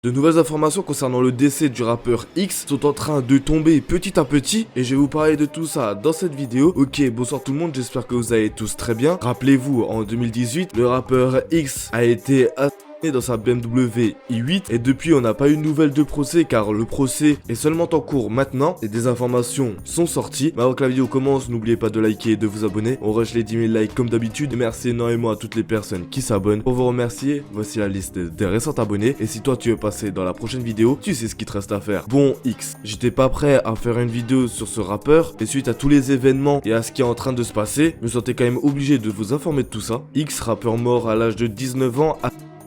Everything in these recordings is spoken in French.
De nouvelles informations concernant le décès du rappeur X sont en train de tomber petit à petit et je vais vous parler de tout ça dans cette vidéo. Ok, bonsoir tout le monde, j'espère que vous allez tous très bien. Rappelez-vous, en 2018, le rappeur X a été assassiné dans sa BMW i8 et depuis on n'a pas eu de nouvelles de procès car le procès est seulement en cours maintenant et des informations sont sorties. Mais avant que la vidéo commence, n'oubliez pas de liker et de vous abonner. On rush les 10 000 likes comme d'habitude et merci énormément à toutes les personnes qui s'abonnent. Pour vous remercier, voici la liste des récents abonnés et si toi tu veux passer dans la prochaine vidéo, tu sais ce qu'il te reste à faire. Bon X, j'étais pas prêt à faire une vidéo sur ce rappeur et suite à tous les événements et à ce qui est en train de se passer, je me sentais quand même obligé de vous informer de tout ça. X, rappeur mort à l'âge de 19 ans,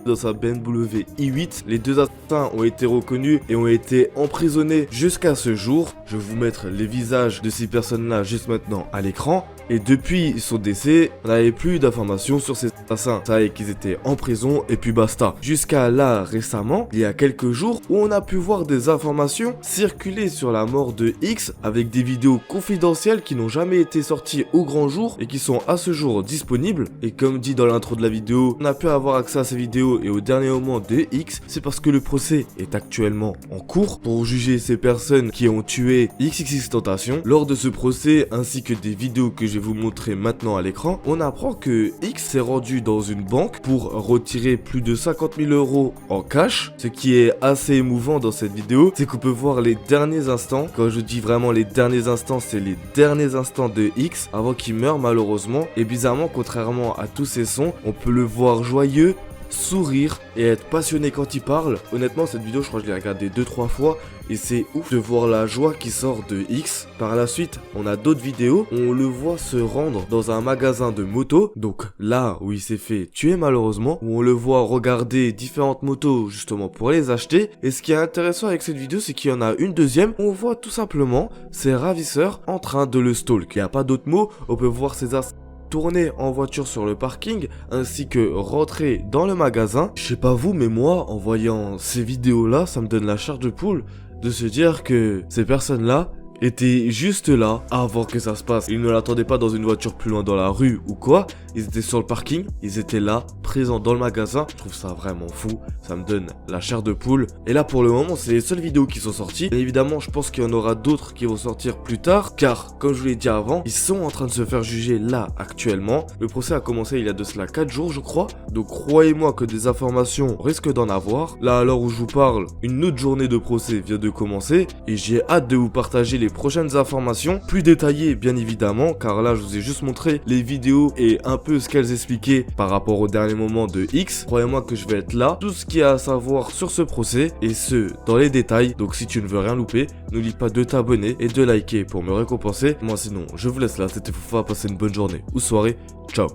dans sa BMW i8. Les deux assassins ont été reconnus et ont été emprisonnés jusqu'à ce jour. Je vais vous mettre les visages de ces personnes-là juste maintenant à l'écran. Et depuis son décès, on n'avait plus d'informations sur ces assassins. On savait qu'ils étaient en prison et puis basta. Jusqu'à là, récemment, il y a quelques jours, où on a pu voir des informations circuler sur la mort de X avec des vidéos confidentielles qui n'ont jamais été sorties au grand jour et qui sont à ce jour disponibles. Et comme dit dans l'intro de la vidéo, on a pu avoir accès à ces vidéos et au dernier moment de X, c'est parce que le procès est actuellement en cours pour juger ces personnes qui ont tué XXXTentacion. Lors de ce procès, ainsi que des vidéos que je vais vous montrer maintenant à l'écran, on apprend que X s'est rendu dans une banque pour retirer plus de 50 000 € en cash. Ce qui est assez émouvant dans cette vidéo, c'est qu'on peut voir les derniers instants. Quand je dis vraiment les derniers instants, c'est les derniers instants de X avant qu'il meure malheureusement. Et bizarrement, contrairement à tous ces sons, on peut le voir joyeux, sourire et être passionné quand il parle. Honnêtement, cette vidéo, je crois que je l'ai regardée 2-3 fois et c'est ouf de voir la joie qui sort de X. Par la suite, on a d'autres vidéos où on le voit se rendre dans un magasin de motos, donc là où il s'est fait tuer malheureusement, où on le voit regarder différentes motos justement pour les acheter. Et ce qui est intéressant avec cette vidéo, c'est qu'il y en a une deuxième où on voit tout simplement ses ravisseurs en train de le stalk. Il n'y a pas d'autre mot, on peut voir ses tourner en voiture sur le parking ainsi que rentrer dans le magasin. Je sais pas vous, mais moi en voyant ces vidéos là, ça me donne la chair de poule de se dire que ces personnes là étaient juste là avant que ça se passe. Ils ne l'attendaient pas dans une voiture plus loin dans la rue ou quoi. Ils étaient sur le parking, ils étaient là, présents dans le magasin. Je trouve ça vraiment fou, ça me donne la chair de poule. Et là pour le moment, c'est les seules vidéos qui sont sorties. Bien évidemment, je pense qu'il y en aura d'autres qui vont sortir plus tard. Car, comme je vous l'ai dit avant, ils sont en train de se faire juger là, actuellement. Le procès a commencé il y a de cela 4 jours, je crois. Donc croyez-moi que des informations risquent d'en avoir. Là, à l'heure où je vous parle, une autre journée de procès vient de commencer. Et j'ai hâte de vous partager les prochaines informations, plus détaillées bien évidemment, car là je vous ai juste montré les vidéos et un peu ce qu'elles expliquaient par rapport au dernier moment de X. Croyez-moi que je vais être là, tout ce qu'il y a à savoir sur ce procès, et ce, dans les détails. Donc si tu ne veux rien louper, n'oublie pas de t'abonner et de liker pour me récompenser. Moi sinon, je vous laisse là, c'était Foufa, passez une bonne journée ou soirée, ciao.